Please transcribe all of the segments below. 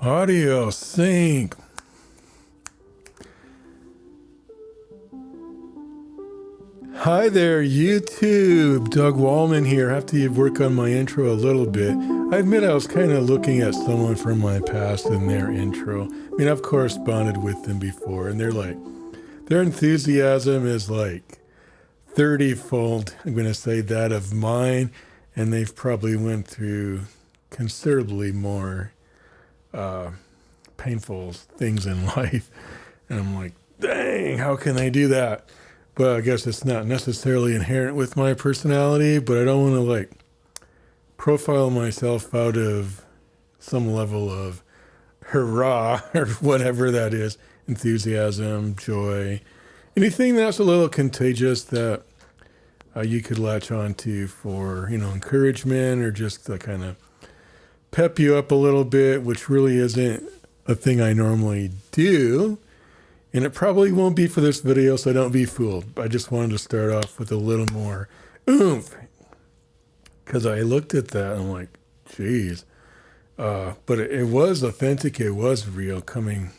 Audio sync. Hi there, YouTube. Doug Wallman here. I have to work on my intro a little bit. I admit I was kind of looking at someone from my past in their intro. I mean, I've corresponded with them before, and their enthusiasm is like 30-fold. I'm going to say that of mine, and they've probably went through considerably more painful things in life. And I'm like, dang, how can they do that? But I guess it's not necessarily inherent with my personality, but I don't want to profile myself out of some level of hurrah or whatever that is, enthusiasm, joy, anything that's a little contagious that you could latch on to for, encouragement or just to kind of pep you up a little bit, which really isn't a thing I normally do. And it probably won't be for this video, so don't be fooled. I just wanted to start off with a little more oomph. Because I looked at that and I'm like, geez. But it was authentic. It was real coming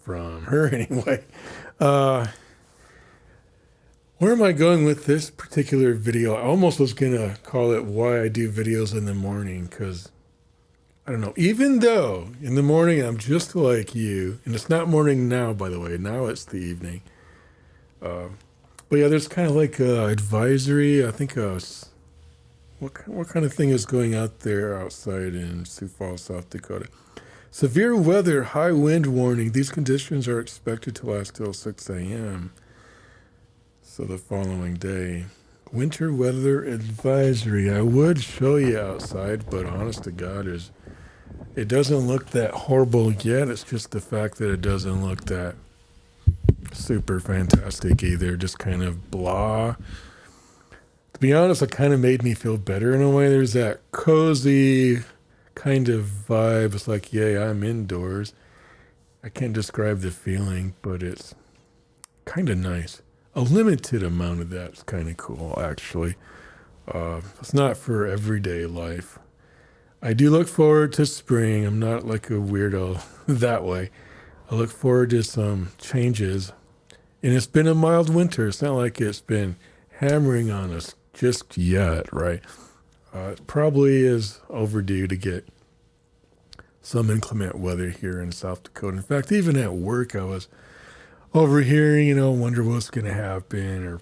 from her anyway. Where am I going with this particular video? I almost was going to call it Why I Do Videos in the Morning, because I don't know, even though in the morning I'm just like you, and it's not morning now, by the way, now it's the evening. But yeah, there's kind of like advisory. I think what kind of thing is going out there outside in Sioux Falls, South Dakota? Severe weather, high wind warning. These conditions are expected to last till 6 a.m. So the following day. Winter weather advisory. I would show you outside, but honest to God, it doesn't look that horrible yet. It's just the fact that it doesn't look that super fantastic either. Just kind of blah. To be honest, it kind of made me feel better in a way. There's that cozy kind of vibe. It's like, yay, I'm indoors. I can't describe the feeling, but it's kind of nice. A limited amount of that's kind of cool, actually. It's not for everyday life. I do look forward to spring. I'm not like a weirdo that way. I look forward to some changes. And it's been a mild winter. It's not like it's been hammering on us just yet, right? It probably is overdue to get some inclement weather here in South Dakota. In fact, even at work, I was overhearing, wonder what's going to happen or,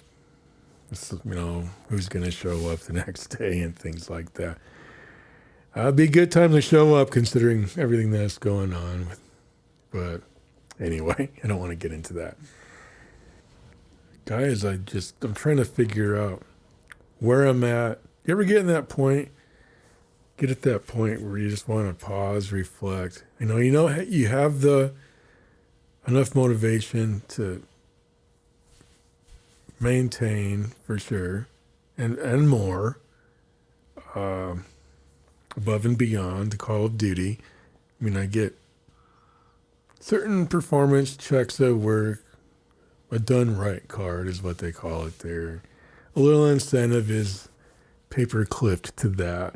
who's going to show up the next day and things like that. It'd be a good time to show up considering everything that's going on. But anyway, I don't want to get into that. Guys, I'm trying to figure out where I'm at. You ever get at that point where you just want to pause, reflect? You have enough motivation to maintain for sure and more. Above and beyond the Call of Duty. I mean, I get certain performance checks at work. A done right card is what they call it there. A little incentive is paper clipped to that.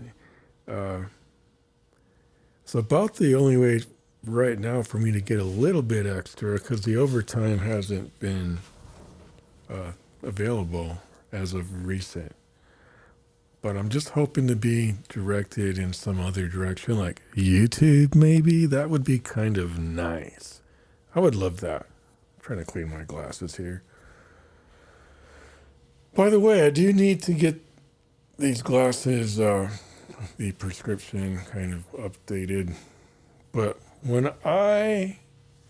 It's about the only way right now for me to get a little bit extra because the overtime hasn't been available as of recent. But I'm just hoping to be directed in some other direction, like YouTube maybe. That would be kind of nice. I would love that. I'm trying to clean my glasses here. By the way, I do need to get these glasses, the prescription kind of updated. But when I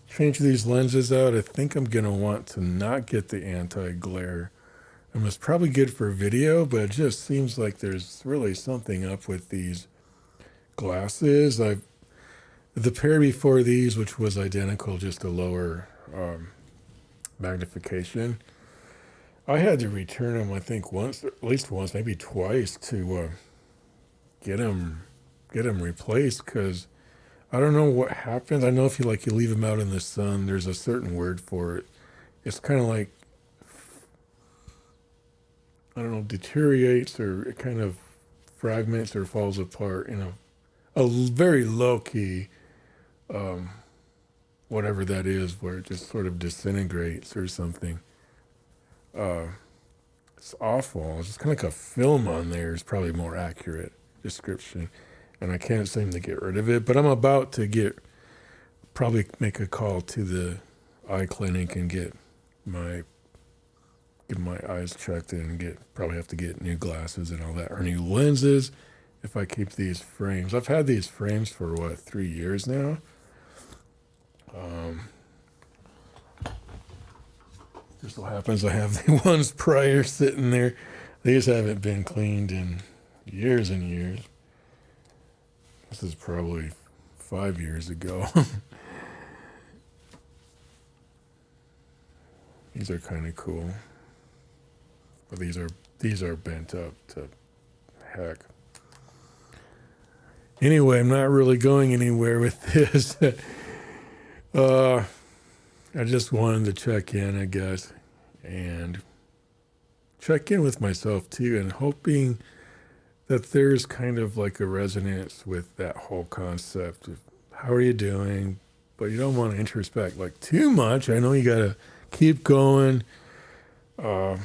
change these lenses out, I think I'm going to want to not get the anti-glare. And it's probably good for video, but it just seems like there's really something up with these glasses. The pair before these, which was identical, just a lower magnification, I had to return them, I think once, at least once, maybe twice, to get them replaced because I don't know what happens. I know if you leave them out in the sun, there's a certain word for it. It's kind of like, I don't know, deteriorates or it kind of fragments or falls apart in a very low key whatever that is, where it just sort of disintegrates or something. Uh, it's awful. It's just kind of like a film on there is probably more accurate description. And I can't seem to get rid of it, but I'm about to probably make a call to the eye clinic and get my eyes checked and probably have to get new glasses and all that, or new lenses if I keep these frames. I've had these frames for 3 years now. Just so happens I have the ones prior sitting there. These haven't been cleaned in years and years. This is probably 5 years ago. These are kind of cool. But these are bent up to heck. Anyway, I'm not really going anywhere with this. I just wanted to check in, I guess, and check in with myself too, and hoping that there's kind of like a resonance with that whole concept of how are you doing, but you don't want to introspect like too much. I know you got to keep going. I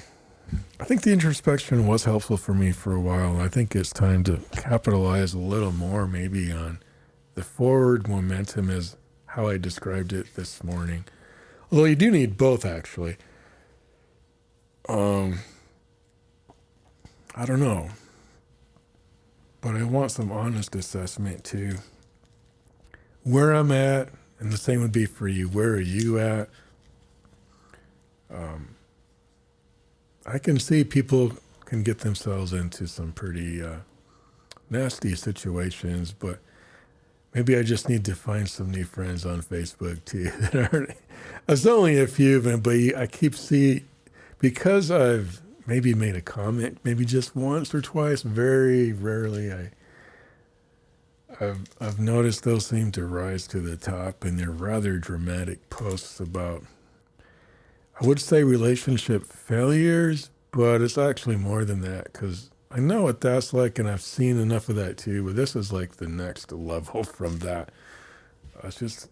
think the introspection was helpful for me for a while. I think it's time to capitalize a little more maybe on the forward momentum is how I described it this morning. Although you do need both, actually. I don't know. But I want some honest assessment too. Where I'm at, and the same would be for you. Where are you at? I can see people can get themselves into some pretty nasty situations, but maybe I just need to find some new friends on Facebook too. There's only a few of them, but I keep seeing, because I've maybe made a comment, maybe just once or twice, very rarely, I've noticed those seem to rise to the top, and they're rather dramatic posts about, I would say, relationship failures, but it's actually more than that, because I know what that's like, and I've seen enough of that too, but this is like the next level from that. It's just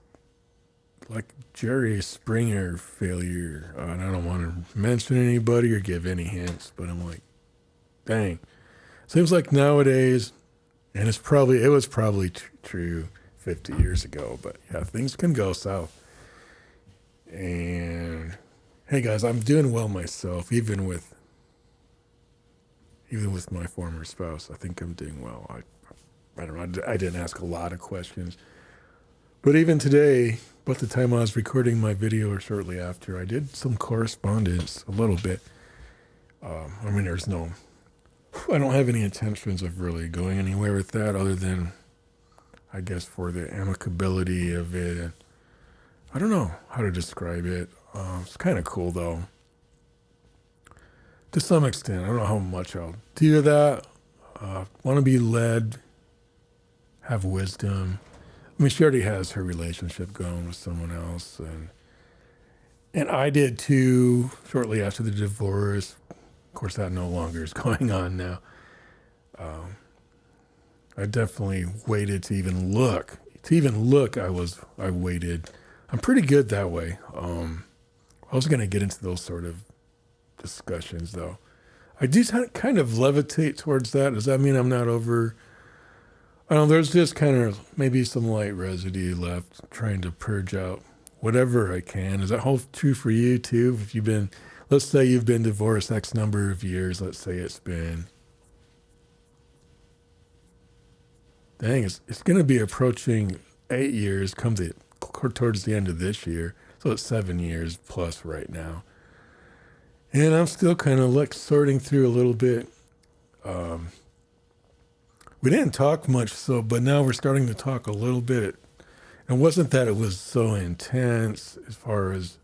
like Jerry Springer failure. And I don't want to mention anybody or give any hints, but I'm like, dang. Seems like nowadays, and it was probably true 50 years ago, but yeah, things can go south. And hey guys, I'm doing well myself, even with my former spouse. I think I'm doing well. I don't know. I didn't ask a lot of questions, but even today, about the time I was recording my video or shortly after, I did some correspondence a little bit. I mean, I don't have any intentions of really going anywhere with that, other than, I guess, for the amicability of it. And I don't know how to describe it. It's kind of cool though. To some extent, I don't know how much I'll do that. Want to be led, have wisdom. I mean, she already has her relationship going with someone else, and I did too. Shortly after the divorce, of course, that no longer is going on now. I definitely waited to even look. I waited. I'm pretty good that way. I was going to get into those sort of discussions, though. I do kind of levitate towards that. Does that mean I'm not over? I don't know, there's just kind of maybe some light residue left, trying to purge out whatever I can. Is that hold true for you too? Let's say you've been divorced X number of years. Let's say it's been, it's going to be approaching 8 years towards the end of this year. So it's 7 years plus right now. And I'm still kind of like sorting through a little bit. We didn't talk much, but now we're starting to talk a little bit. And it wasn't that it was so intense as far as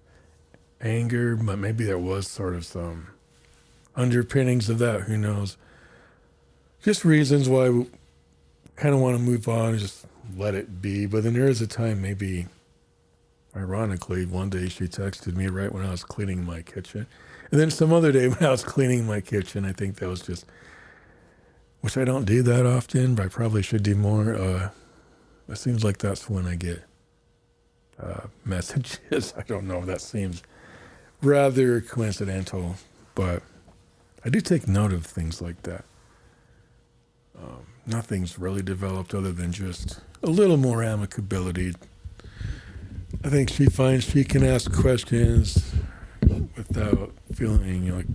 anger, but maybe there was sort of some underpinnings of that. Who knows? Just reasons why we kind of want to move on and just let it be. But then there is a time, maybe ironically, one day she texted me right when I was cleaning my kitchen. And then some other day when I was cleaning my kitchen, I think that was just, which I don't do that often, but I probably should do more. It seems like that's when I get messages. I don't know. That seems rather coincidental, but I do take note of things like that. Nothing's really developed other than just a little more amicability. I think she finds she can ask questions without feeling like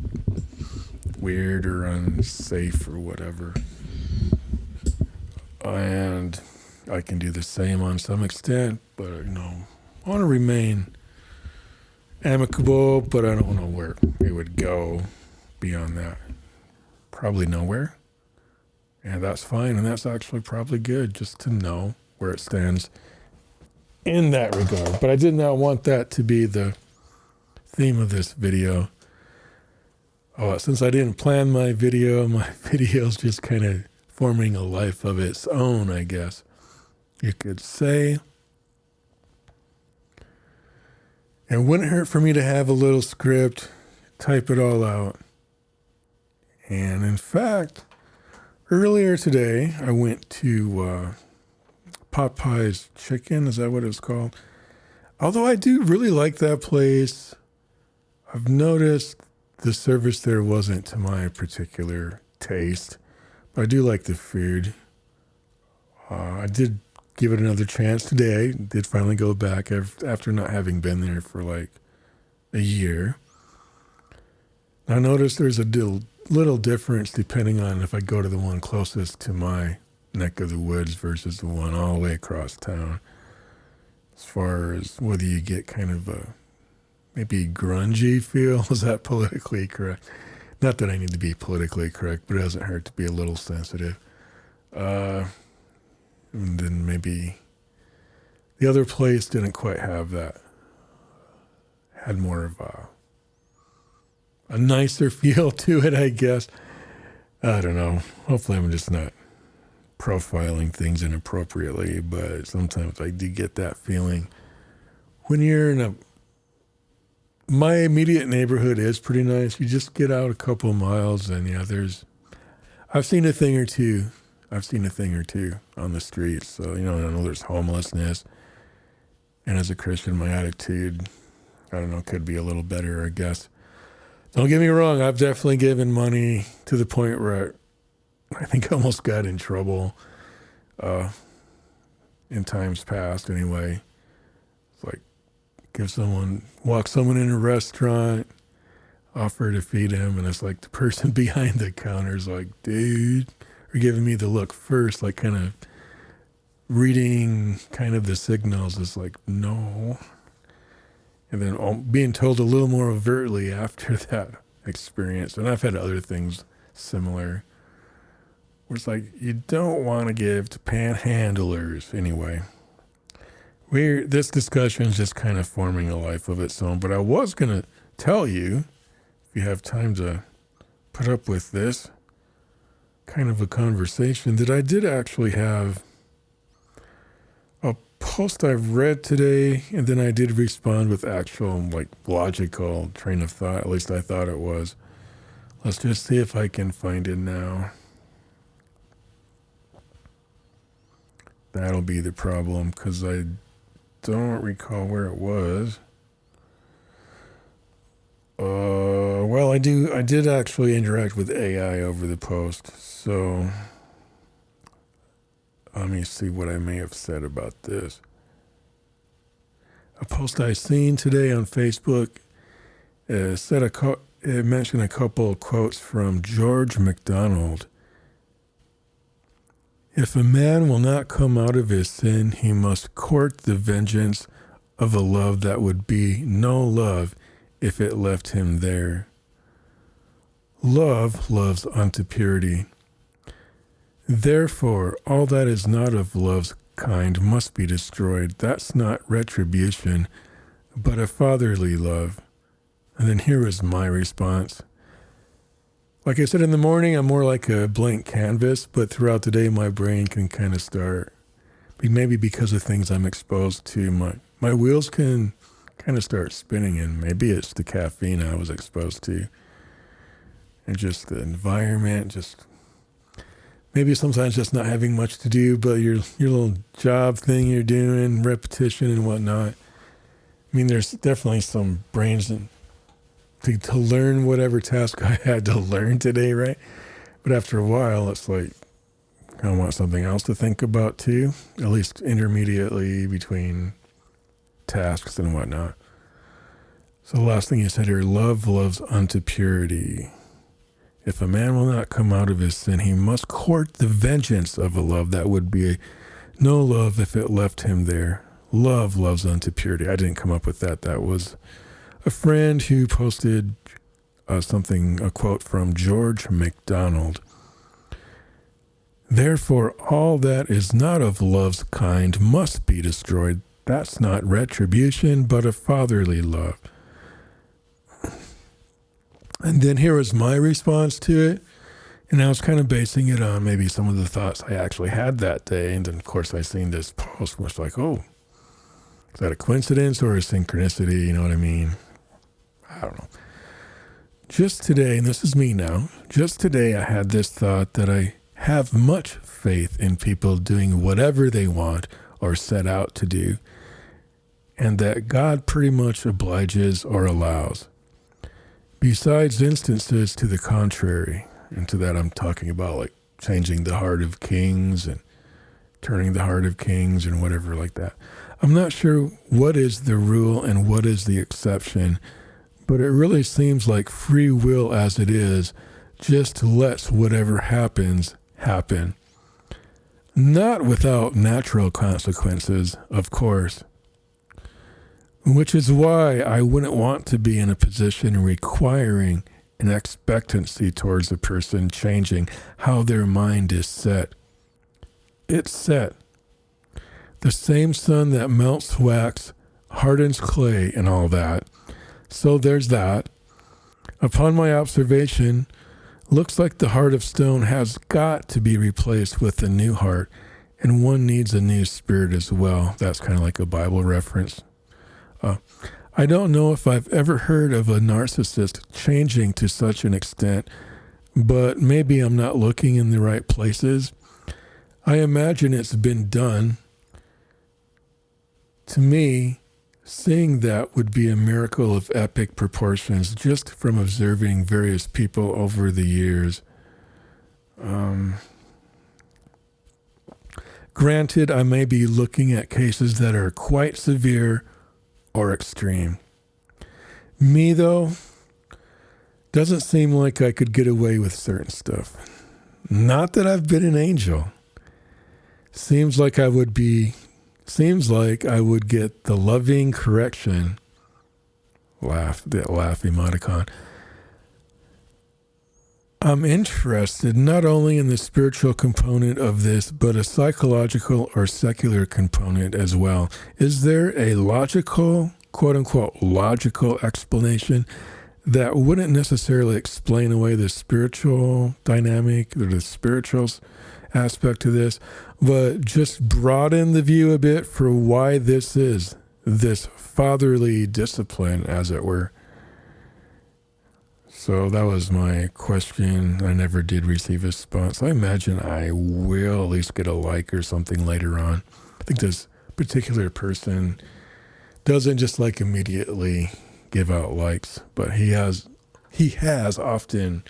weird or unsafe or whatever. And I can do the same on some extent, but I want to remain amicable, but I don't know where it would go beyond that. Probably nowhere. And that's fine, and that's actually probably good just to know where it stands in that regard. But I did not want that to be the theme of this video. Since I didn't plan my video's just kind of forming a life of its own, I guess you could say. It wouldn't hurt for me to have a little script, type it all out. And in fact, earlier today, I went to Popeye's Chicken. Is that what it's called? Although I do really like that place, I've noticed the service there wasn't to my particular taste. But I do like the food. I did give it another chance today. Did finally go back after not having been there for like a year. I noticed there's a little difference depending on if I go to the one closest to my neck of the woods versus the one all the way across town. As far as whether you get kind of a maybe grungy feel. Is that politically correct? Not that I need to be politically correct, but it doesn't hurt to be a little sensitive. And then maybe the other place didn't quite have that. Had more of a nicer feel to it, I guess. I don't know. Hopefully I'm just not profiling things inappropriately, but sometimes I do get that feeling. When you're in my immediate neighborhood is pretty nice. You just get out a couple of miles and I've seen a thing or two on the streets. So, I know there's homelessness. And as a Christian, my attitude, I don't know, could be a little better, I guess. Don't get me wrong. I've definitely given money to the point where I think I almost got in trouble in times past anyway. It's like, walk someone in a restaurant, offer to feed him, and it's like the person behind the counter is like, dude, or giving me the look first, like kind of reading kind of the signals is like, no. And then being told a little more overtly after that experience. And I've had other things similar where it's like, you don't want to give to panhandlers anyway. This discussion is just kind of forming a life of its own, but I was going to tell you, if you have time to put up with this kind of a conversation, that I did actually have a post I've read today, and then I did respond with actual, logical train of thought. At least I thought it was. Let's just see if I can find it now. That'll be the problem, because I don't recall where it was. Well, I did actually interact with AI over the post, so let me see what I may have said about this. A post I seen today on Facebook it mentioned a couple of quotes from George MacDonald. If a man will not come out of his sin, he must court the vengeance of a love that would be no love if it left him there. Love loves unto purity. Therefore, all that is not of love's kind must be destroyed. That's not retribution, but a fatherly love. And then here is my response. Like I said, in the morning, I'm more like a blank canvas, but throughout the day, my brain can kind of start, maybe because of things I'm exposed to, my wheels can kind of start spinning, and maybe it's the caffeine I was exposed to, and just the environment, just maybe sometimes just not having much to do, but your little job thing you're doing, repetition and whatnot, I mean, there's definitely some brains to learn whatever task I had to learn today, right? But after a while, it's like, I want something else to think about too, at least intermediately between tasks and whatnot. So the last thing you said here, love loves unto purity. If a man will not come out of his sin, he must court the vengeance of a love that would be no love if it left him there. Love loves unto purity. I didn't come up with that. That was a friend who posted a quote from George MacDonald. Therefore, all that is not of love's kind must be destroyed. That's not retribution, but a fatherly love. And then here was my response to it. And I was kind of basing it on maybe some of the thoughts I actually had that day. And then, of course, I seen this post, which was like, oh, is that a coincidence or a synchronicity? You know what I mean? I don't know. Just today, and this is me now, just today I had this thought that I have much faith in people doing whatever they want or set out to do, and that God pretty much obliges or allows. Besides instances to the contrary, and to that I'm talking about like changing the heart of kings and turning the heart of kings and whatever like that. I'm not sure what is the rule and what is the exception, but it really seems like free will as it is just lets whatever happens happen. Not without natural consequences, of course. Which is why I wouldn't want to be in a position requiring an expectancy towards a person changing how their mind is set. It's set. The same sun that melts wax, hardens clay, and all that. So there's that. Upon my observation, looks like the heart of stone has got to be replaced with a new heart, and one needs a new spirit as well. That's kind of like a Bible reference. I don't know if I've ever heard of a narcissist changing to such an extent, but maybe I'm not looking in the right places. I imagine it's been done. To me, seeing that would be a miracle of epic proportions just from observing various people over the years. Granted, I may be looking at cases that are quite severe or extreme. Me, though, doesn't seem like I could get away with certain stuff. Not that I've been an angel. Seems like I would get the loving correction. That laugh emoticon. I'm interested not only in the spiritual component of this, but a psychological or secular component as well. Is there a logical, quote unquote, logical explanation that wouldn't necessarily explain away the spiritual dynamic or the spiritual aspect to this, but just broaden the view a bit for why this is this fatherly discipline, as it were? So that was my question. I never did receive a response. I imagine I will at least get a like or something later on. I think this particular person doesn't just like immediately give out likes, but he has often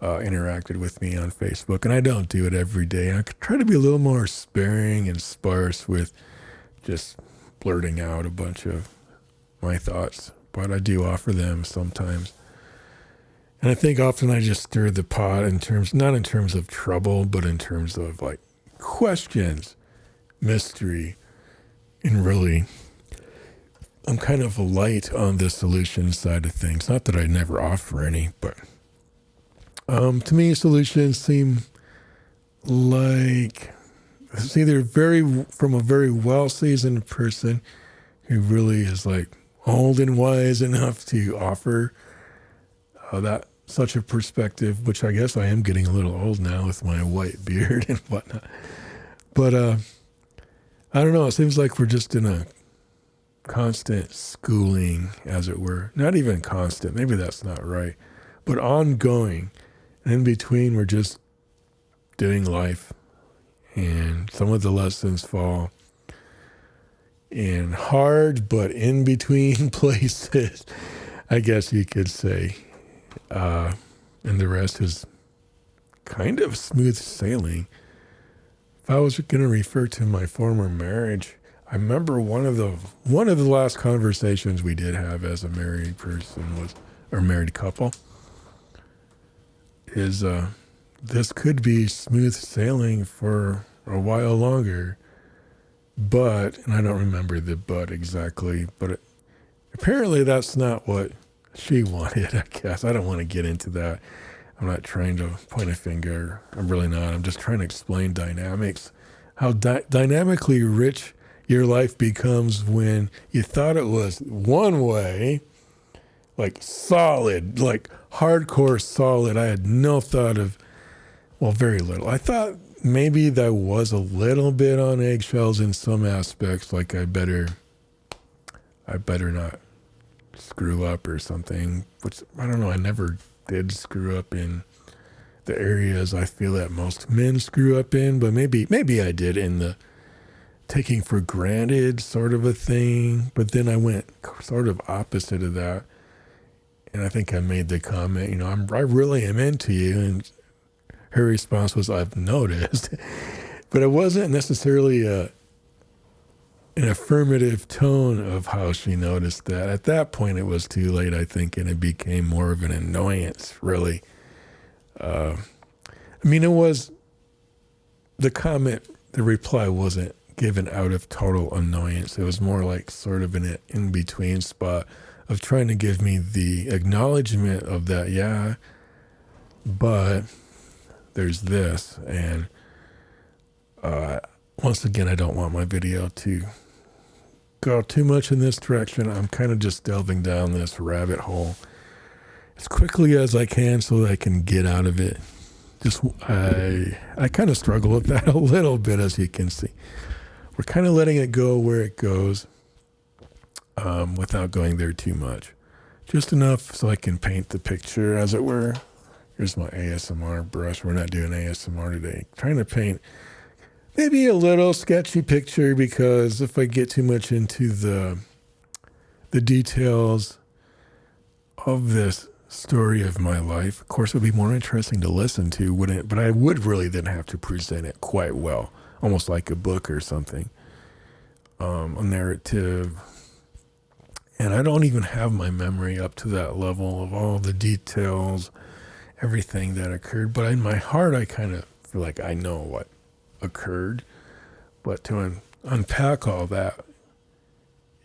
interacted with me on Facebook, and I don't do it every day. I try to be a little more sparing and sparse with just blurting out a bunch of my thoughts, but I do offer them sometimes. And I think often I just stir the pot not in terms of trouble, but in terms of like questions, mystery, and really, I'm kind of light on the solution side of things. Not that I never offer any, but to me, solutions seem like it's either from a very well-seasoned person who really is like old and wise enough to offer that such a perspective, which I guess I am getting a little old now with my white beard and whatnot. But I don't know. It seems like we're just in a constant schooling, as it were. Not even constant. Maybe that's not right. But ongoing. And in between, we're just doing life. And some of the lessons fall in hard but in between places, I guess you could say. And the rest is kind of smooth sailing. If I was going to refer to my former marriage, I remember one of the last conversations we did have as a married person was, or married couple, is this could be smooth sailing for a while longer, but, and I don't remember the but exactly, but apparently that's not what she wanted, I guess. I don't want to get into that. I'm not trying to point a finger. I'm really not. I'm just trying to explain dynamics, how dynamically rich your life becomes when you thought it was one way, like solid, like hardcore solid. I had no thought of, well, very little. I thought maybe that was a little bit on eggshells in some aspects, like I better not screw up or something, which I don't know. I never did screw up in the areas I feel that most men screw up in, but maybe I did in the taking for granted sort of a thing. But then I went sort of opposite of that. And I think I made the comment, I really am into you. And her response was, I've noticed. But it wasn't necessarily an affirmative tone of how she noticed that. At that point, it was too late, I think, and it became more of an annoyance, really. It was the comment, the reply wasn't given out of total annoyance. It was more like sort of an in-between spot of trying to give me the acknowledgement of that, yeah, but there's this. And once again, I don't want my video to go too much in this direction. I'm kind of just delving down this rabbit hole as quickly as I can so that I can get out of it. I kind of struggle with that a little bit, as you can see. We're kind of letting it go where it goes without going there too much. Just enough so I can paint the picture, as it were. Here's my ASMR brush. We're not doing ASMR today. Trying to paint maybe a little sketchy picture, because if I get too much into the details of this story of my life, of course, it would be more interesting to listen to, wouldn't it? But I would really then have to present it quite well, almost like a book or something, a narrative. And I don't even have my memory up to that level of all the details, everything that occurred. But in my heart, I kind of feel like I know what occurred. But to unpack all that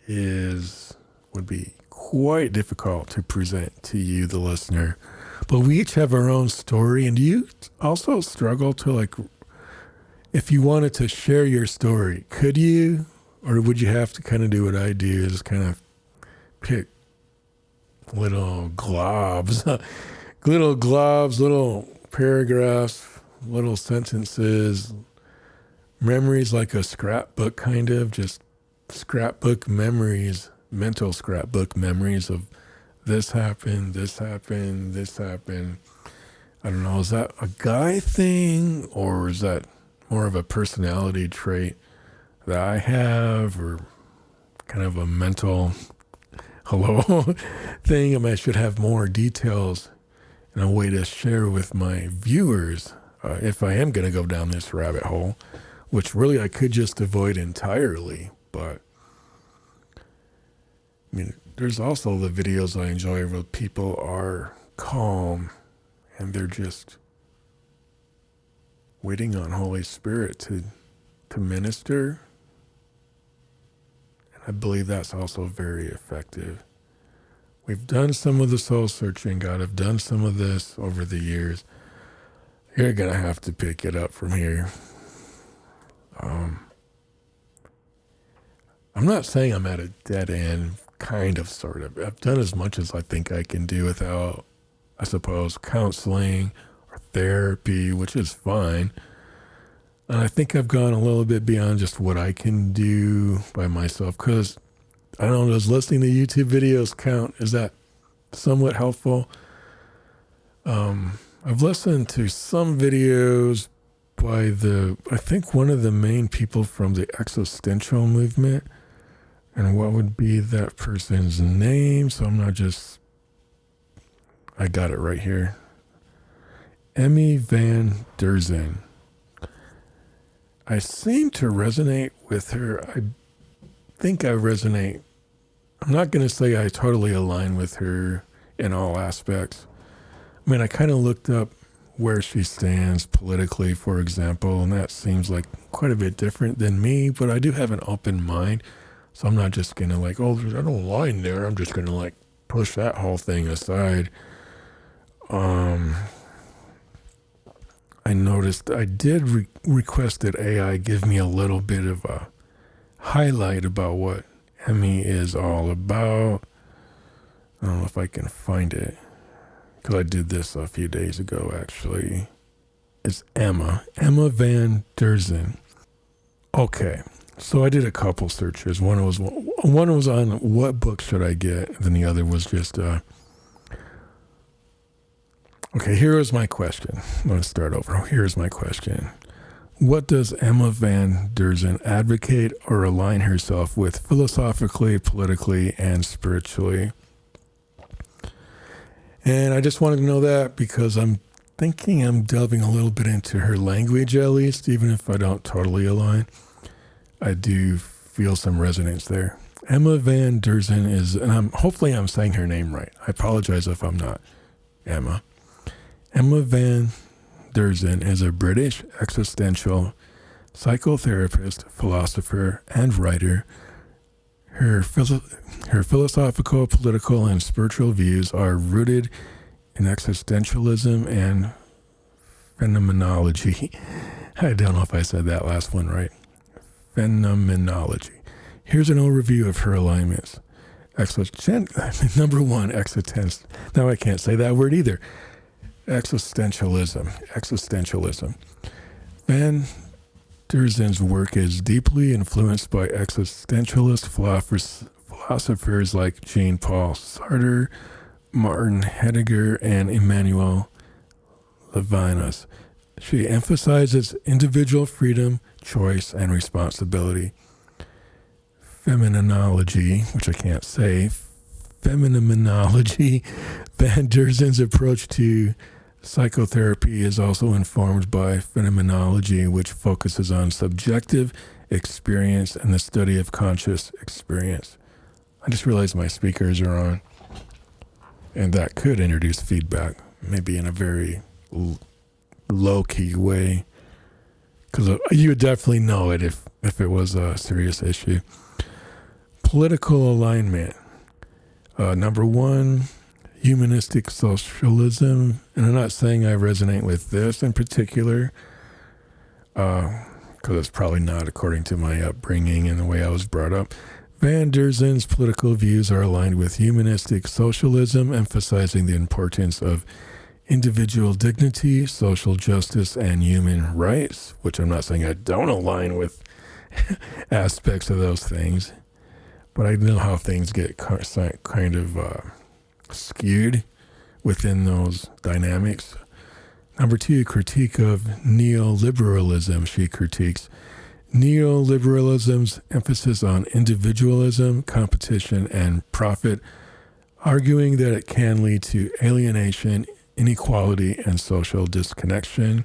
would be quite difficult to present to you, the listener. But we each have our own story. And do you also struggle to, if you wanted to share your story, could you? Or would you have to kind of do what I do, is kind of pick little globs, little paragraphs, little sentences, memories, like a scrapbook, kind of just scrapbook memories, mental scrapbook memories of this happened, this happened, this happened. I don't know, is that a guy thing, or is that more of a personality trait that I have, or kind of a mental thing? I should have more details and a way to share with my viewers if I am going to go down this rabbit hole, which really I could just avoid entirely. But there's also the videos I enjoy where people are calm and they're just waiting on Holy Spirit to minister. And I believe that's also very effective. We've done some of the soul searching, God. I've done some of this over the years. You're going to have to pick it up from here. I'm not saying I'm at a dead end, kind of, sort of. I've done as much as I think I can do without, I suppose, counseling or therapy, which is fine. And I think I've gone a little bit beyond just what I can do by myself, because I don't know, does listening to YouTube videos count? Is that somewhat helpful? I've listened to some videos by I think one of the main people from the existential movement. And what would be that person's name? So I'm not just, I got it right here. Emmy Van Derzen. I seem to resonate with her. I think I resonate. I'm not going to say I totally align with her in all aspects. I mean, I kind of looked up where she stands politically, for example, and that seems like quite a bit different than me, but I do have an open mind. So I'm not just going to like, oh, I don't align there. I'm just going to like push that whole thing aside. I noticed I did request that AI give me a little bit of a highlight about what Emmy is all about. I don't know if I can find it, because I did this a few days ago, actually. It's Emma Van Derzen. Okay, so I did a couple searches. One was on what book should I get, and then the other was just, okay, here is my question. I'm going to start over. Here's my question. What does Emma Van Derzen advocate or align herself with philosophically, politically, and spiritually? And I just wanted to know that because I'm thinking I'm delving a little bit into her language, at least, even if I don't totally align. I do feel some resonance there. Emma Van Derzen is, and hopefully I'm saying her name right. I apologize if I'm not. Emma Van Derzen is a British existential psychotherapist, philosopher, and writer. Her philosophical, political, and spiritual views are rooted in existentialism and phenomenology. I don't know if I said that last one right. Phenomenology. Here's an overview of her alignments. Number one, existence. Now I can't say that word either. Existentialism. Van Derzen's work is deeply influenced by existentialist philosophers like Jean-Paul Sartre, Martin Heidegger, and Emmanuel Levinas. She emphasizes individual freedom, choice, and responsibility. Phenomenology, which I can't say, Van Derzen's approach to psychotherapy is also informed by phenomenology, which focuses on subjective experience and the study of conscious experience. I just realized my speakers are on, and that could introduce feedback, maybe in a very low-key way, because you would definitely know it if it was a serious issue. Political alignment. Number one, humanistic socialism. And I'm not saying I resonate with this in particular, because it's probably not according to my upbringing and the way I was brought up. Van Derzen's political views are aligned with humanistic socialism, emphasizing the importance of individual dignity, social justice, and human rights, which I'm not saying I don't align with aspects of those things, but I know how things get kind of skewed within those dynamics. Number two, critique of neoliberalism. She critiques neoliberalism's emphasis on individualism, competition, and profit, arguing that it can lead to alienation, inequality, and social disconnection.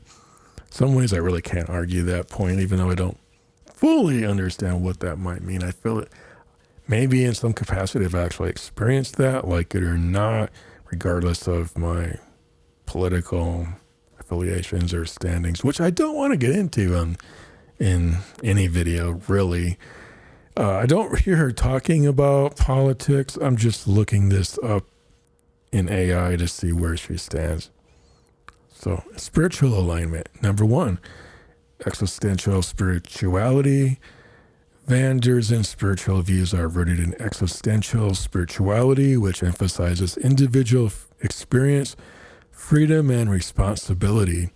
Some ways I really can't argue that point, even though I don't fully understand what that might mean. I feel it maybe in some capacity I've actually experienced that, like it or not, regardless of my political affiliations or standings, which I don't want to get into in any video, really. I don't hear her talking about politics. I'm just looking this up in AI to see where she stands. So, spiritual alignment. Number one, existential spirituality. Van Derzen's spiritual views are rooted in existential spirituality, which emphasizes individual experience, freedom, and responsibility.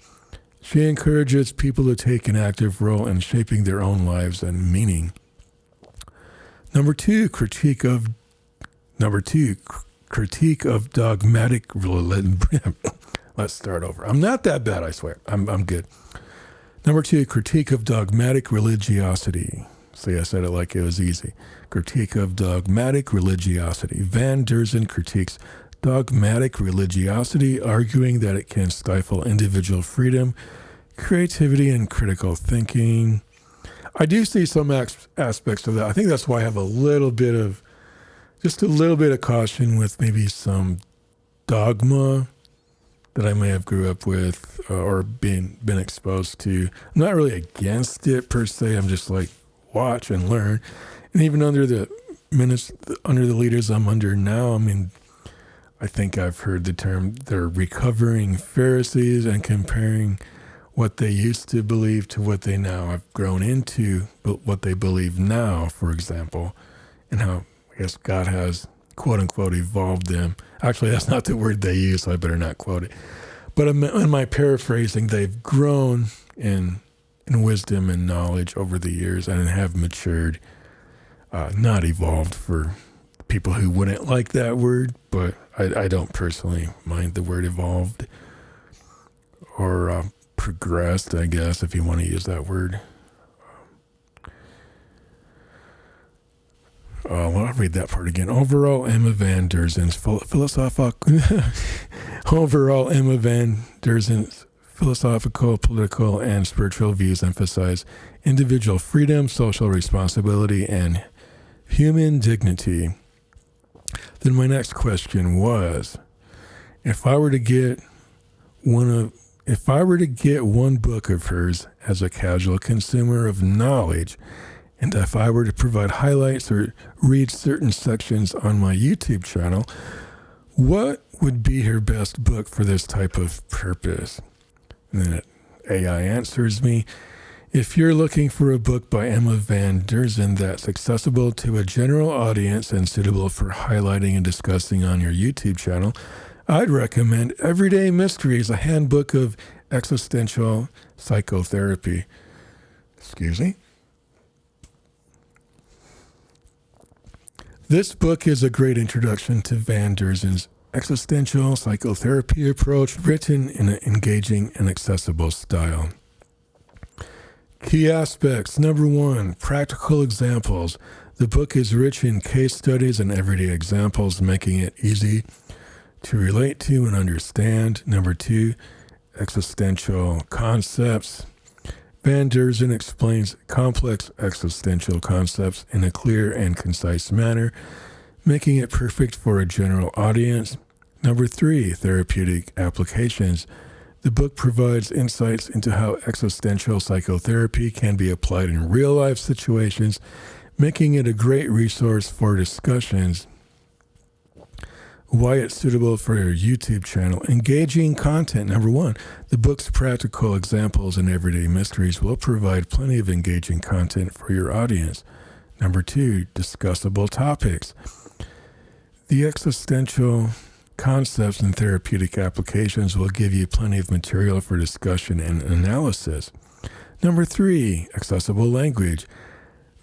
She encourages people to take an active role in shaping their own lives and meaning. Number two, critique of dogmatic religion. Let's start over. I'm not that bad, I swear. I'm good. Number two, critique of dogmatic religiosity. See, I said it like it was easy. Critique of dogmatic religiosity. Van Derzen critiques dogmatic religiosity, arguing that it can stifle individual freedom, creativity, and critical thinking. I do see some aspects of that. I think that's why I have just a little bit of caution with maybe some dogma that I may have grew up with or been exposed to. I'm not really against it per se. I'm just like, watch and learn. And even under the leaders I'm under now, I mean, I think I've heard the term, they're recovering Pharisees, and comparing what they used to believe to what they now have grown into, but what they believe now, for example, and how I guess God has, quote unquote, evolved them. Actually, that's not the word they use, so I better not quote it. But in my paraphrasing, they've grown in wisdom and knowledge over the years and have matured, not evolved for people who wouldn't like that word, but I don't personally mind the word evolved or progressed, I guess, if you want to use that word. Well, I'll read that part again. Overall, Emma Van Derzen's philosophical, political, and spiritual views emphasize individual freedom, social responsibility, and human dignity. Then my next question was, if I were to get one book of hers as a casual consumer of knowledge, and if I were to provide highlights or read certain sections on my YouTube channel, what would be her best book for this type of purpose? And then AI answers me, if you're looking for a book by Emma Van Derzen that's accessible to a general audience and suitable for highlighting and discussing on your YouTube channel, I'd recommend Everyday Mysteries, a handbook of existential psychotherapy. Excuse me. This book is a great introduction to Van Derzen's existential psychotherapy approach, written in an engaging and accessible style. Key aspects. Number 1, practical examples. The book is rich in case studies and everyday examples, making it easy to relate to and understand. Number 2, existential concepts. Van Derzen explains complex existential concepts in a clear and concise manner, making it perfect for a general audience. Number 3, therapeutic applications. The book provides insights into how existential psychotherapy can be applied in real-life situations, making it a great resource for discussions. Why it's suitable for your YouTube channel. Engaging content. Number 1, the book's practical examples and everyday mysteries will provide plenty of engaging content for your audience. Number 2, discussable topics. The existential concepts and therapeutic applications will give you plenty of material for discussion and analysis. Number 3, accessible language.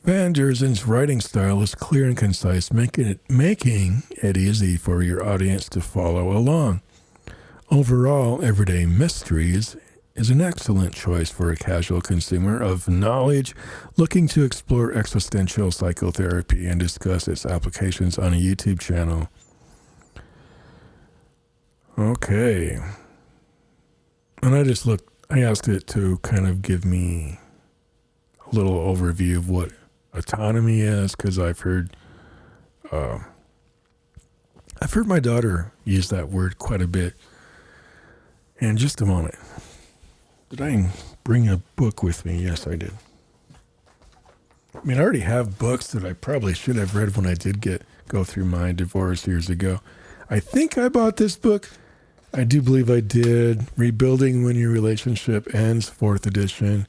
Van Derzen's writing style is clear and concise, making it easy for your audience to follow along. Overall, Everyday Mysteries is an excellent choice for a casual consumer of knowledge looking to explore existential psychotherapy and discuss its applications on a YouTube channel. Okay. And I asked it to kind of give me a little overview of what autonomy is, because I've heard my daughter use that word quite a bit. And just a moment. Did I bring a book with me? Yes, I did. I mean, I already have books that I probably should have read when I did go through my divorce years ago. I think I bought this book. I do believe I did. Rebuilding When Your Relationship Ends, 4th edition.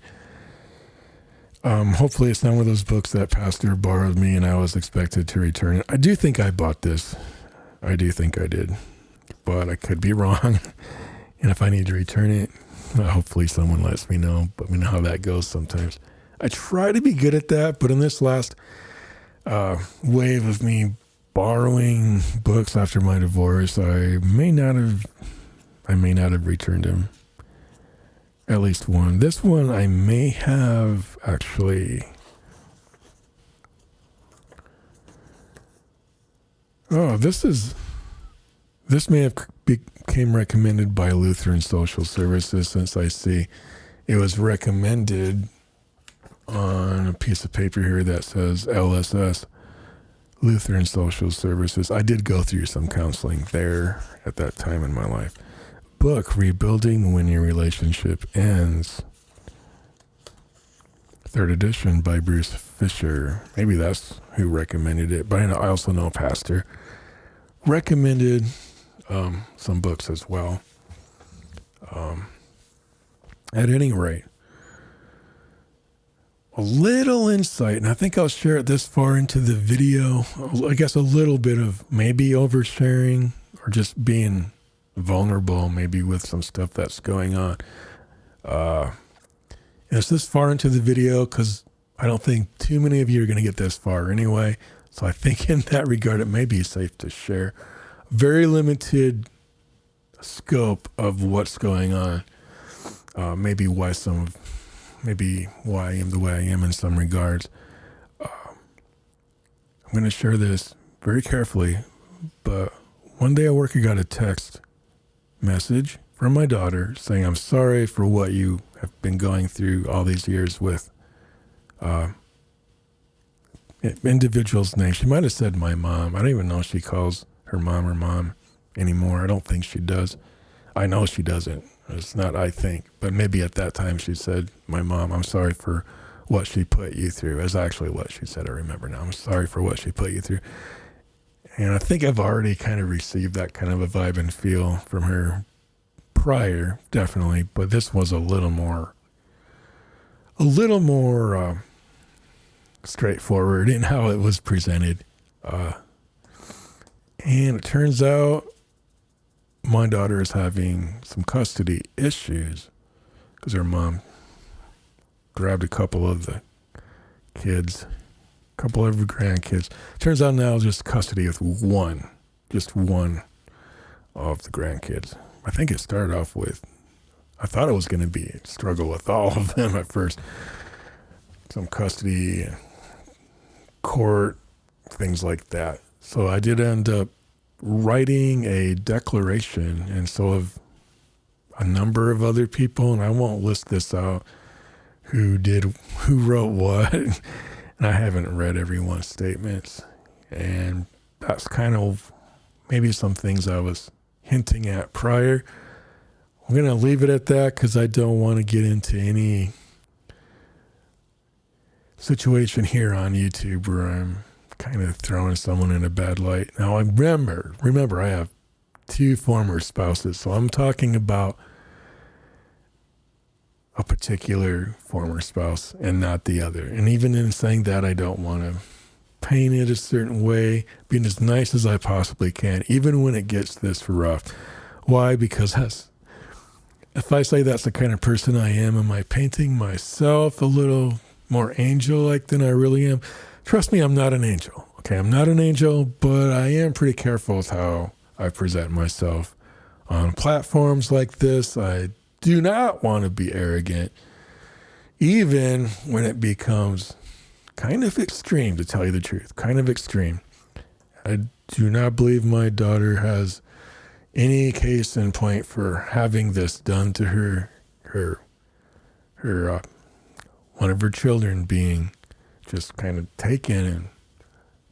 Hopefully it's not one of those books that pastor borrowed me and I was expected to return it. I do think I bought this. I do think I did. But I could be wrong. And if I need to return it, hopefully someone lets me know. But we know how that goes sometimes. I try to be good at that, but in this last wave of me borrowing books after my divorce, I may not have returned them. At least one. This one I may have actually Oh, this may have became recommended by Lutheran Social Services, since I see it was recommended on a piece of paper here that says LSS, Lutheran Social Services. I did go through some counseling there at that time in my life. Book, Rebuilding When Your Relationship Ends. 3rd edition by Bruce Fisher. Maybe that's who recommended it, but I also know Pastor recommended some books as well. At any rate, a little insight, and I think I'll share it this far into the video. I guess a little bit of maybe oversharing or just being vulnerable, maybe with some stuff that's going on. It's this far into the video because I don't think too many of you are going to get this far anyway. So I think in that regard, it may be safe to share. Very limited scope of what's going on. Maybe why I am the way I am in some regards. I'm going to share this very carefully, but one day at work, I got a text message from my daughter saying, "I'm sorry for what you have been going through all these years with individual's name." She might have said my mom. I don't even know if she calls her mom anymore. I don't think she does. I know she doesn't. It's not I think. But maybe at that time she said, "My mom, I'm sorry for what she put you through." That's actually what she said. I remember now. "I'm sorry for what she put you through." And I think I've already kind of received that kind of a vibe and feel from her prior, definitely. But this was a little more straightforward in how it was presented. And it turns out my daughter is having some custody issues because her mom grabbed a couple of the kids, a couple of her grandkids. Turns out now just custody with just one of the grandkids. I think it started off with, I thought it was going to be a struggle with all of them at first. Some custody, court, things like that. So I did end up writing a declaration, and so have a number of other people, and I won't list this out, who wrote what, and I haven't read everyone's statements, and that's kind of maybe some things I was hinting at prior. I'm going to leave it at that because I don't want to get into any situation here on YouTube where I'm kind of throwing someone in a bad light. Now, I remember I have 2 former spouses, so I'm talking about a particular former spouse and not the other. And even in saying that, I don't want to paint it a certain way, being as nice as I possibly can, even when it gets this rough. Why? Because if I say that's the kind of person I am I painting myself a little more angel-like than I really am? Trust me, I'm not an angel. Okay, I'm not an angel, but I am pretty careful with how I present myself on platforms like this. I do not want to be arrogant, even when it becomes kind of extreme, to tell you the truth, kind of extreme. I do not believe my daughter has any case in point for having this done to her one of her children being just kind of taken and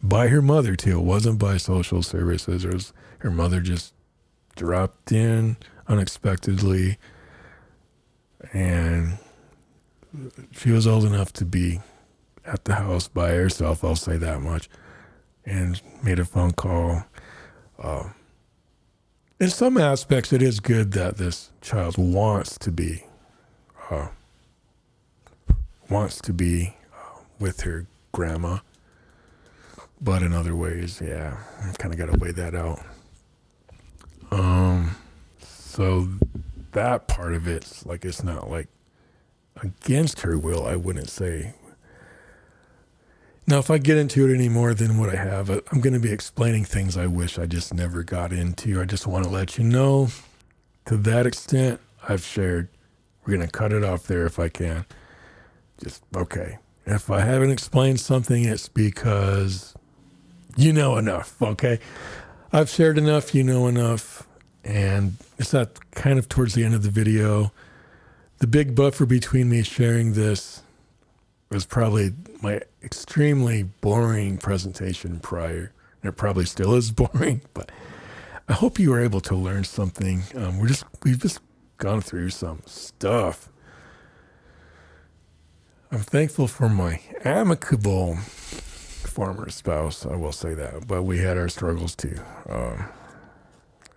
by her mother too. It wasn't by social services. It was her mother just dropped in unexpectedly, and she was old enough to be at the house by herself, I'll say that much, and made a phone call. In some aspects, it is good that this child wants to be with her grandma, but in other ways, yeah, I've kind of got to weigh that out. So that part of it's like, it's not like against her will, I wouldn't say. Now, if I get into it any more than what I have, I'm going to be explaining things I wish I just never got into. I just want to let you know, to that extent, I've shared. We're going to cut it off there if I can. Just, okay. If I haven't explained something, it's because you know enough, okay? I've shared enough, you know enough, and it's not kind of towards the end of the video. The big buffer between me sharing this was probably my extremely boring presentation prior. And it probably still is boring, but I hope you were able to learn something. We've just gone through some stuff. I'm thankful for my amicable former spouse, I will say that, but we had our struggles too.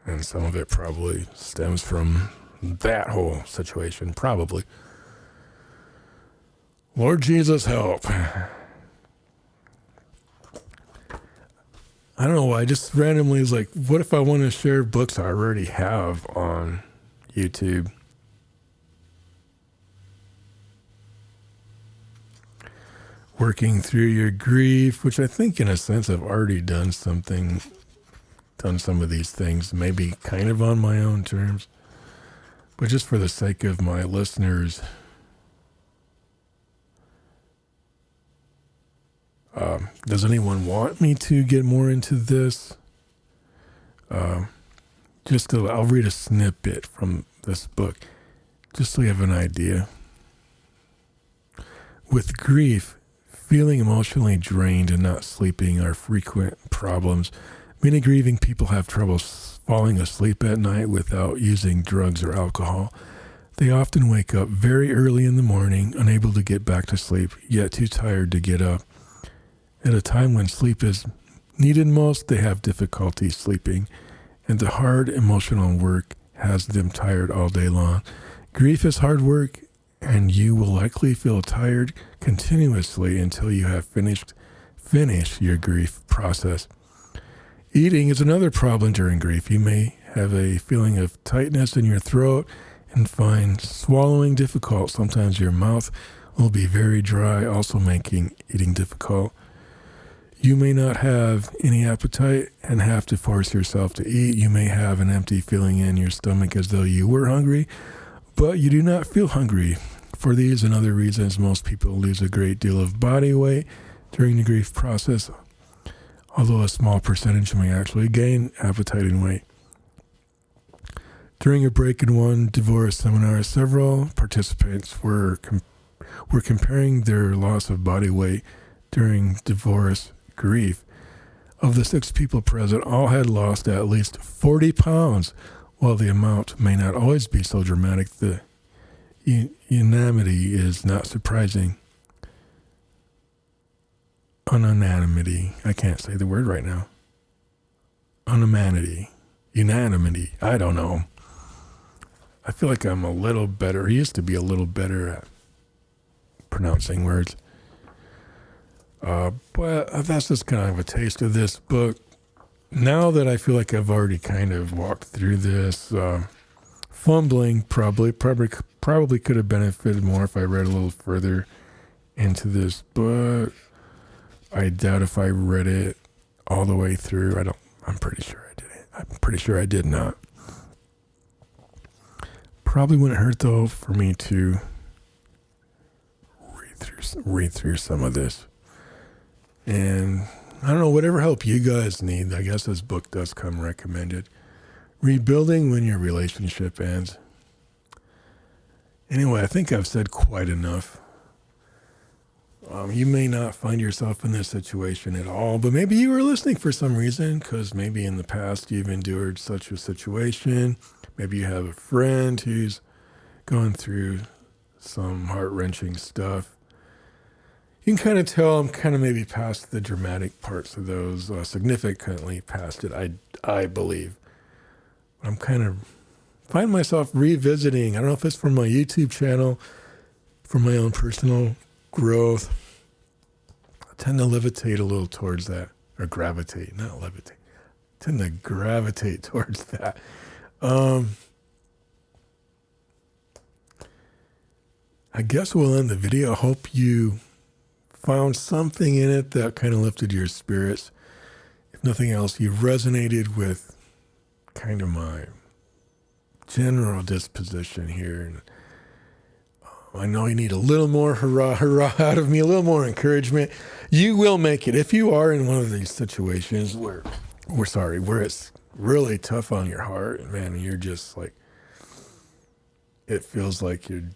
And some of it probably stems from that whole situation, probably. Lord Jesus, help. I don't know why, I just randomly was like, what if I want to share books I already have on YouTube? Working through your grief, which I think in a sense I've already done some of these things, maybe kind of on my own terms, but just for the sake of my listeners, does anyone want me to get more into this? I'll read a snippet from this book, just so you have an idea. With grief, feeling emotionally drained and not sleeping are frequent problems. Many grieving people have trouble falling asleep at night without using drugs or alcohol. They often wake up very early in the morning, unable to get back to sleep, yet too tired to get up. At a time when sleep is needed most, they have difficulty sleeping, and the hard emotional work has them tired all day long. Grief is hard work, and you will likely feel tired continuously until you have finished your grief process. Eating is another problem during grief. You may have a feeling of tightness in your throat and find swallowing difficult. Sometimes your mouth will be very dry, also making eating difficult. You may not have any appetite and have to force yourself to eat. You may have an empty feeling in your stomach as though you were hungry, but you do not feel hungry. For these and other reasons, most people lose a great deal of body weight during the grief process, although a small percentage may actually gain appetite and weight. During a break in one divorce seminar, several participants were comparing their loss of body weight during divorce grief. Of the 6 people present, all had lost at least 40 pounds. While the amount may not always be so dramatic, the unanimity is not surprising. Unanimity. I can't say the word right now. Unanimity. Unanimity. I don't know. I feel like I'm a little better. I used to be a little better at pronouncing words. But that's just kind of a taste of this book. Now that I feel like I've already kind of walked through this, fumbling probably could have benefited more if I read a little further into this book. I doubt if I read it all the way through. I'm pretty sure I didn't. I'm pretty sure I did not. Probably wouldn't hurt though for me to read through some of this. And I don't know, whatever help you guys need, I guess this book does come recommended. Rebuilding When Your Relationship Ends. Anyway, I think I've said quite enough. You may not find yourself in this situation at all, but maybe you were listening for some reason, because maybe in the past you've endured such a situation. Maybe you have a friend who's going through some heart-wrenching stuff. You can kind of tell I'm kind of maybe past the dramatic parts of those, significantly past it, I believe. I'm kind of find myself revisiting. I don't know if it's from my YouTube channel, from my own personal growth. I tend to levitate a little towards that, or gravitate, not levitate. I tend to gravitate towards that. I guess we'll end the video. I hope you found something in it that kind of lifted your spirits. If nothing else, you resonated with kind of my general disposition here. And I know you need a little more hurrah, hurrah out of me, a little more encouragement. You will make it. If you are in one of these situations where it's really tough on your heart, man, and you're just like, it feels like you're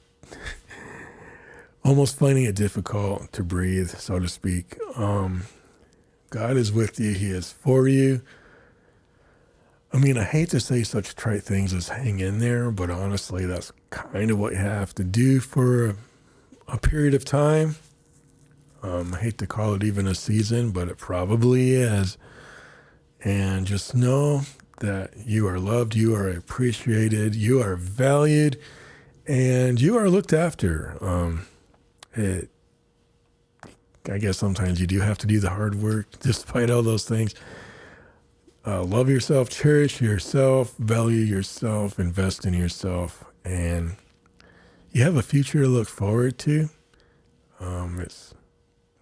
almost finding it difficult to breathe, so to speak. God is with you. He is for you. I mean, I hate to say such trite things as hang in there, but honestly, that's kind of what you have to do for a period of time. I hate to call it even a season, but it probably is. And just know that you are loved, you are appreciated, you are valued, and you are looked after. I guess sometimes you do have to do the hard work despite all those things. Love yourself, cherish yourself, value yourself, invest in yourself, and you have a future to look forward to. It's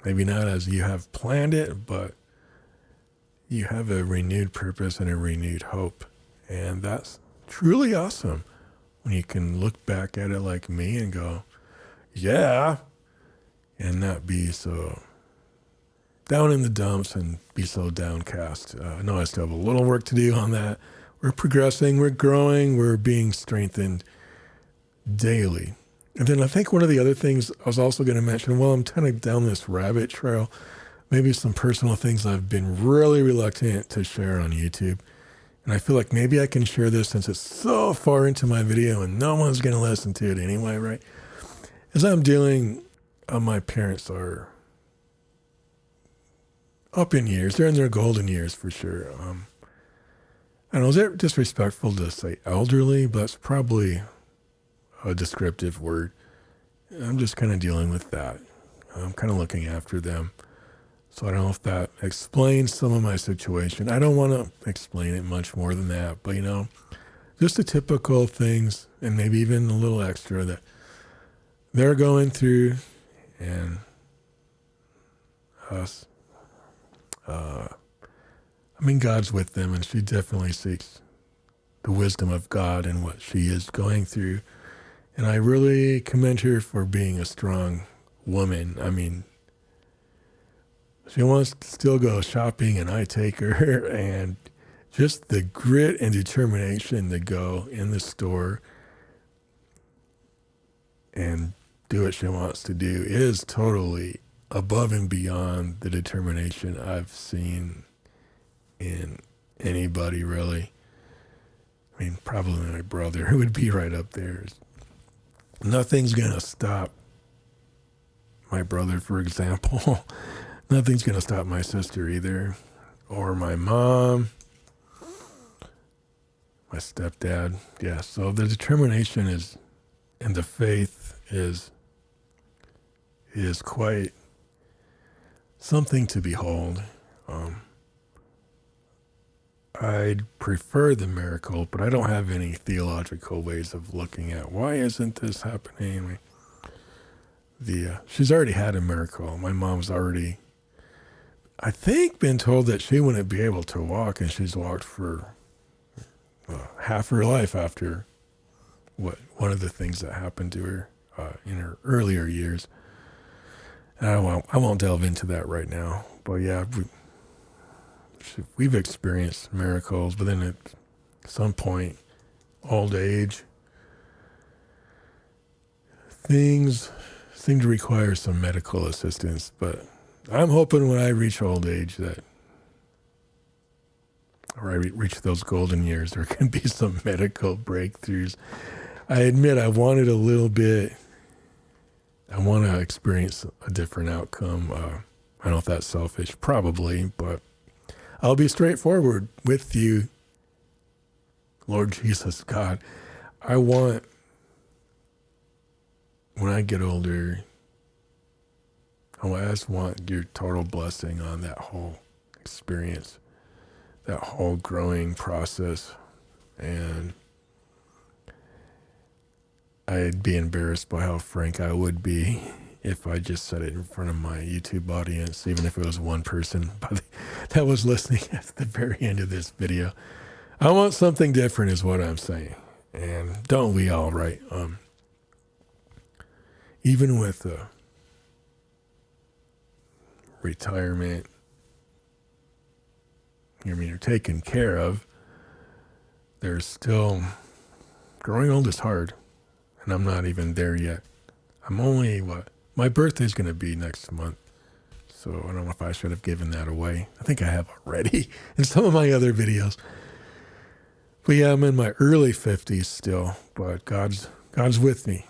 maybe not as you have planned it, but you have a renewed purpose and a renewed hope. And that's truly awesome when you can look back at it like me and go, yeah, and not be so down in the dumps and be so downcast. I know I still have a little work to do on that. We're progressing, we're growing, we're being strengthened daily. And then I think one of the other things I was also going to mention, while I'm kind of down this rabbit trail, maybe some personal things I've been really reluctant to share on YouTube. And I feel like maybe I can share this since it's so far into my video and no one's going to listen to it anyway, right? As I'm dealing, my parents are up in years. They're in their golden years for sure. I don't know, is it disrespectful to say elderly? But it's probably a descriptive word. I'm just kind of dealing with that. I'm kind of looking after them. So I don't know if that explains some of my situation. I don't want to explain it much more than that, but just the typical things and maybe even a little extra that they're going through, and us. God's with them, and she definitely seeks the wisdom of God in what she is going through. And I really commend her for being a strong woman. She wants to still go shopping, and I take her, and just the grit and determination to go in the store and do what she wants to do is totally above and beyond the determination I've seen in anybody, really. Probably my brother, who would be right up there. Nothing's going to stop my brother, for example. Nothing's going to stop my sister either, or my mom, my stepdad. Yeah, so the determination is, and the faith is quite something to behold. I'd prefer the miracle, but I don't have any theological ways of looking at why isn't this happening. She's already had a miracle. My mom's already, I think, been told that she wouldn't be able to walk, and she's walked for half her life after one of the things that happened to her in her earlier years. And I won't delve into that right now, but yeah, we've experienced miracles, but then at some point, old age, things seem to require some medical assistance. But I'm hoping when I reach old age or I reach those golden years, there can be some medical breakthroughs. I admit I wanted a little bit. I want to experience a different outcome. I don't know if that's selfish, probably, but I'll be straightforward with you, Lord Jesus, God. I want, when I get older, I just want your total blessing on that whole experience, that whole growing process. And I'd be embarrassed by how frank I would be if I just said it in front of my YouTube audience, even if it was one person that was listening at the very end of this video. I want something different is what I'm saying. And don't we all, right? even with retirement, you're taken care of, there's still, growing old is hard, and I'm not even there yet. I'm only, my birthday's going to be next month, so I don't know if I should have given that away. I think I have already in some of my other videos. But yeah, I'm in my early 50s still, but God's with me.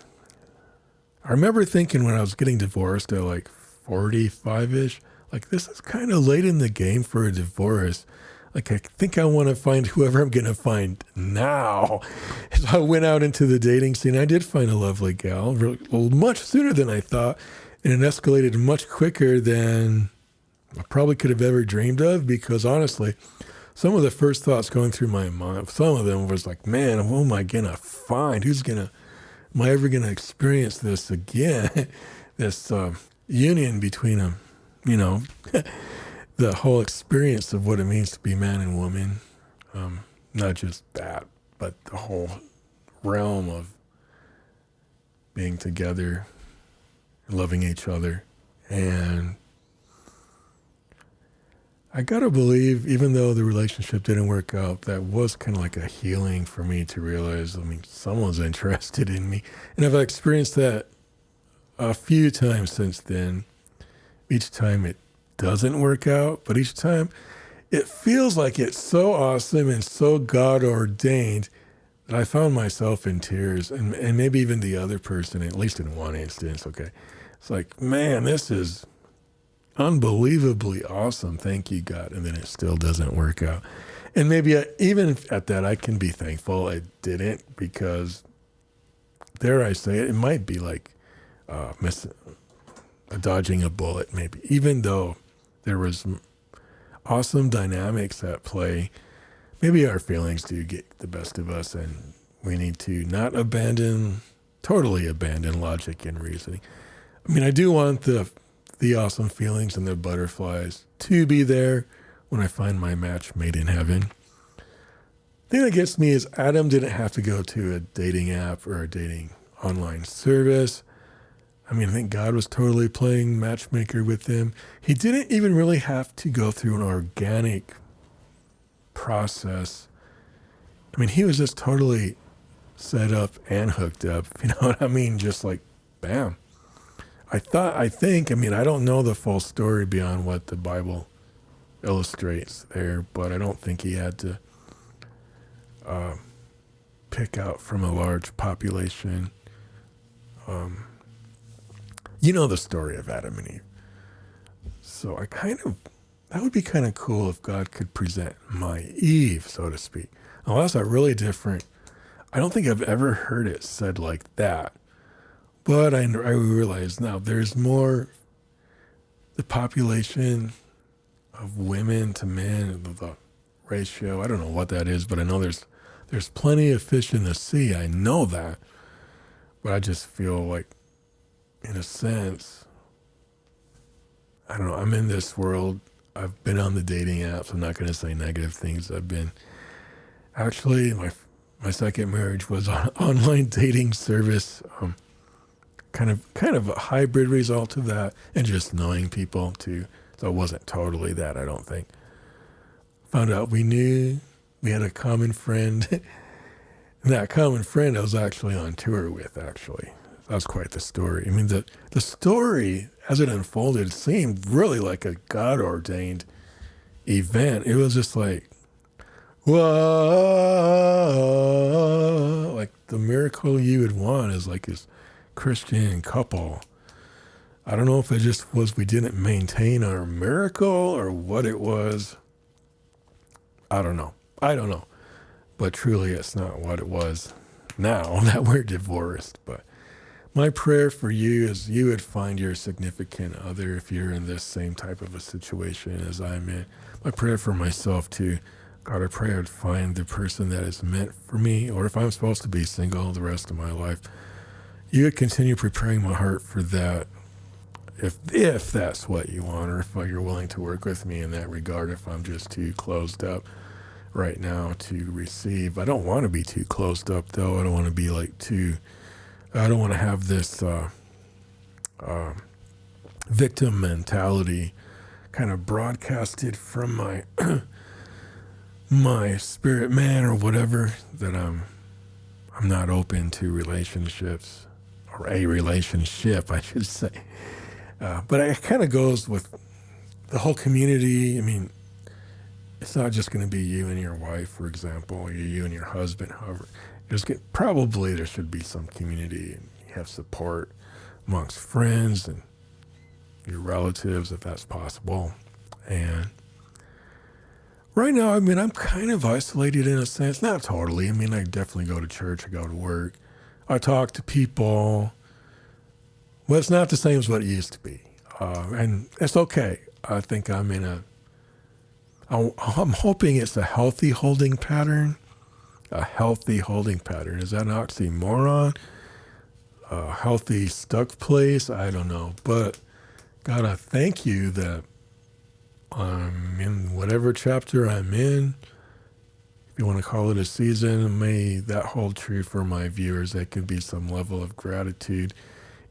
I remember thinking when I was getting divorced at like 45-ish, like this is kind of late in the game for a divorce. Like I think I want to find whoever I'm going to find now. So I went out into the dating scene. I did find a lovely gal, much sooner than I thought, and it escalated much quicker than I probably could have ever dreamed of, because honestly, some of the first thoughts going through my mind, some of them was like, man, who am I going to find? Am I ever going to experience this again? This union between them, the whole experience of what it means to be man and woman. Not just that, but the whole realm of being together, loving each other. And I gotta believe, even though the relationship didn't work out, that was kind of like a healing for me to realize, someone's interested in me. And I've experienced that a few times since then. Each time it doesn't work out, but each time it feels like it's so awesome and so God ordained that I found myself in tears, and maybe even the other person, at least in one instance. Okay. It's like, man, this is unbelievably awesome. Thank you, God. And then it still doesn't work out. And maybe even at that, I can be thankful it didn't, because dare I say it, it might be like dodging a bullet, maybe, even though there was awesome dynamics at play. Maybe our feelings do get the best of us, and we need to not totally abandon logic and reasoning. I do want the awesome feelings and the butterflies to be there when I find my match made in heaven. The thing that gets me is Adam didn't have to go to a dating app or a dating online service. I think God was totally playing matchmaker with him. He didn't even really have to go through an organic process. He was just totally set up and hooked up. You know what I mean? Just like, bam. I don't know the full story beyond what the Bible illustrates there, but I don't think he had to pick out from a large population. You know the story of Adam and Eve. So that would be kind of cool if God could present my Eve, so to speak. Now that's a really different, I don't think I've ever heard it said like that. But I realize now there's more, the population of women to men, the ratio, I don't know what that is, but I know there's plenty of fish in the sea. I know that. But I just feel like, in a sense, I don't know, I'm in this world. I've been on the dating apps. I'm not going to say negative things. Actually, my second marriage was on online dating service. Kind of a hybrid result of that, and just knowing people too. So it wasn't totally that, I don't think. Found out we had a common friend. And that common friend I was actually on tour with, actually. That was quite the story. The story, as it unfolded, seemed really like a God-ordained event. It was just like, whoa, like the miracle you would want is like this Christian couple. I don't know if it just was we didn't maintain our miracle or what it was. I don't know. But truly, it's not what it was now that we're divorced. But my prayer for you is you would find your significant other if you're in this same type of a situation as I'm in. My prayer for myself too. God, I pray I would find the person that is meant for me, or if I'm supposed to be single the rest of my life, you would continue preparing my heart for that. If that's what you want, or if you're willing to work with me in that regard, if I'm just too closed up right now to receive. I don't want to be too closed up, though. I don't want to be I don't want to have this victim mentality kind of broadcasted from my my spirit man or whatever, that I'm not open to relationships, or a relationship, I should say. But it kind of goes with the whole community. I mean, it's not just going to be you and your wife, for example, or you and your husband. However, probably there should be some community, and you have support amongst friends and your relatives, if that's possible. And right now, I mean, I'm kind of isolated in a sense. Not totally. I mean, I definitely go to church. I go to work. I talk to people. Well, it's not the same as what it used to be. And it's okay. I think I'm hoping it's a healthy holding pattern. A healthy holding pattern. Is that an oxymoron? A healthy stuck place? I don't know. But God, I thank you that I'm in whatever chapter I'm in. If you want to call it a season, may that hold true for my viewers. That could be some level of gratitude,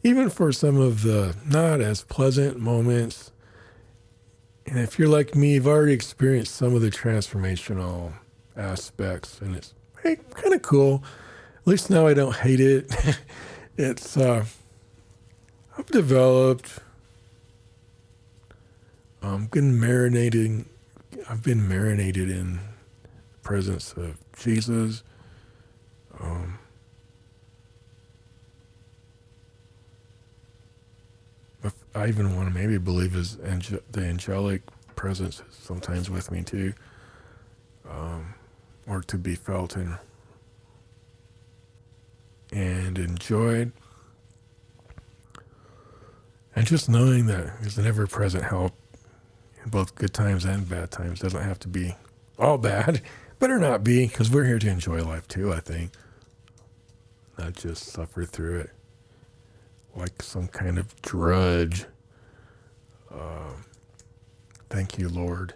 even for some of the not as pleasant moments. And if you're like me, you've already experienced some of the transformational aspects, and it's kind of cool. At least now I don't hate it. It's I've developed. I've been marinated in the presence of Jesus. I even want to maybe believe the angelic presence is sometimes with me too, or to be felt and enjoyed. And just knowing that there's an ever-present help in both good times and bad times. Doesn't have to be all bad. Better not be, because we're here to enjoy life too, I think. Not just suffer through it like some kind of drudge. Thank you, Lord.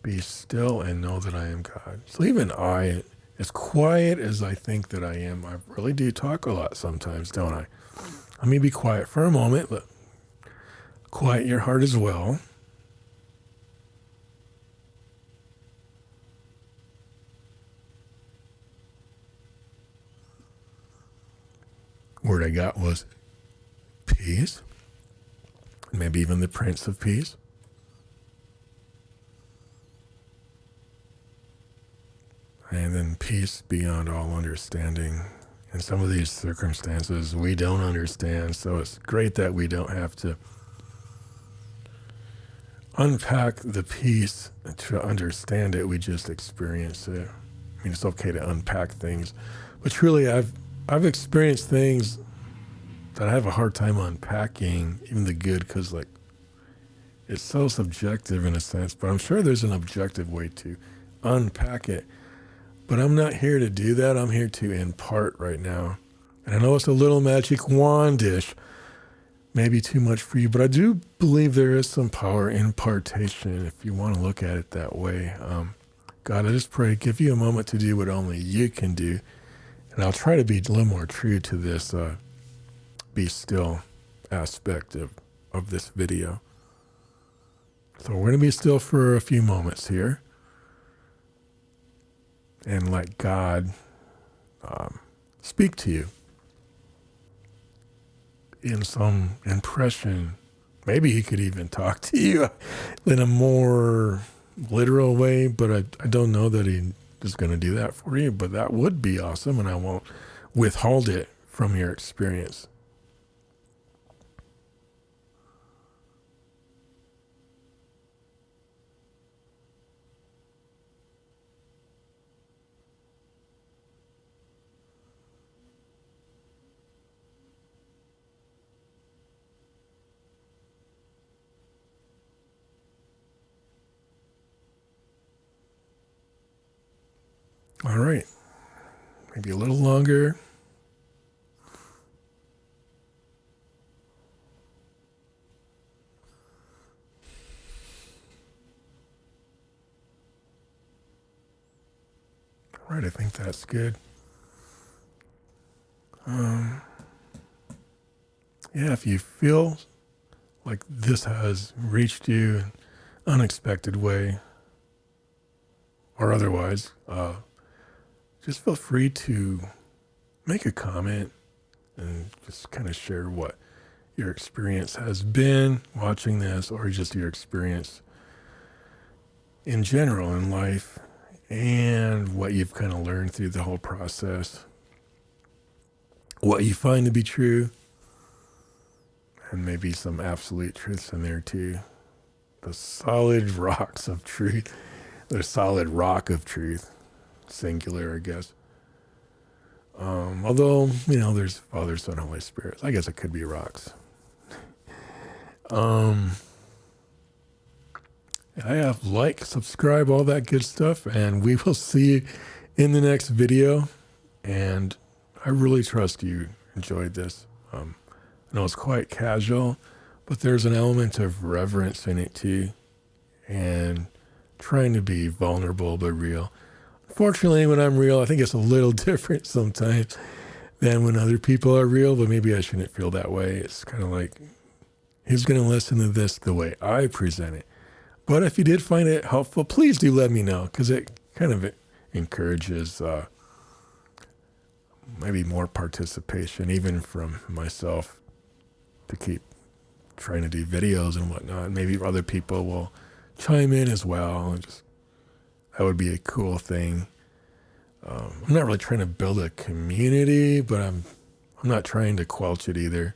Be still and know that I am God. So even I, as quiet as I think that I am, I really do talk a lot sometimes, don't I? Let me be quiet for a moment, but quiet your heart as well. Word I got was peace. Maybe even the Prince of Peace. And then peace beyond all understanding. In some of these circumstances, we don't understand. So it's great that we don't have to unpack the peace to understand it. We just experience it. I mean, it's okay to unpack things. But truly, I've experienced things that I have a hard time unpacking, even the good, because like it's so subjective in a sense, but I'm sure there's an objective way to unpack it. But I'm not here to do that. I'm here to impart right now. And I know it's a little magic wandish, maybe too much for you, but I do believe there is some power in impartation if you want to look at it that way. God, I just pray, give you a moment to do what only you can do. And I'll try to be a little more true to this be still aspect of this video. So we're going to be still for a few moments here and let God speak to you in some impression. Maybe he could even talk to you in a more literal way, but I don't know that he is going to do that for you, but that would be awesome, and I won't withhold it from your experience. All right, maybe a little longer. All right, I think that's good. yeah, if you feel like this has reached you in an unexpected way or otherwise, just feel free to make a comment and just kind of share what your experience has been watching this, or just your experience in general in life, and what you've kind of learned through the whole process, what you find to be true, and maybe some absolute truths in there too. The solid rocks of truth, the solid rock of truth, singular, I guess. Although, there's Father, Son, Holy Spirit. I guess it could be rocks. I have like, subscribe, all that good stuff, and we will see you in the next video. And I really trust you enjoyed this. I know it's quite casual, but there's an element of reverence in it too, and trying to be vulnerable but real. Unfortunately, when I'm real, I think it's a little different sometimes than when other people are real, but maybe I shouldn't feel that way. It's kind of like, who's going to listen to this the way I present it? But if you did find it helpful, please do let me know, because it kind of encourages maybe more participation, even from myself, to keep trying to do videos and whatnot. Maybe other people will chime in as well. And that would be a cool thing. I'm not really trying to build a community, but I'm not trying to quelch it either.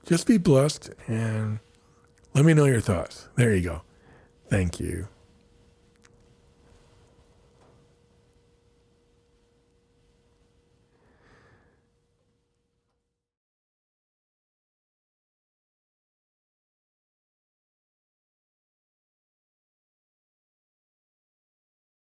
Just be blessed and let me know your thoughts. There you go. Thank you.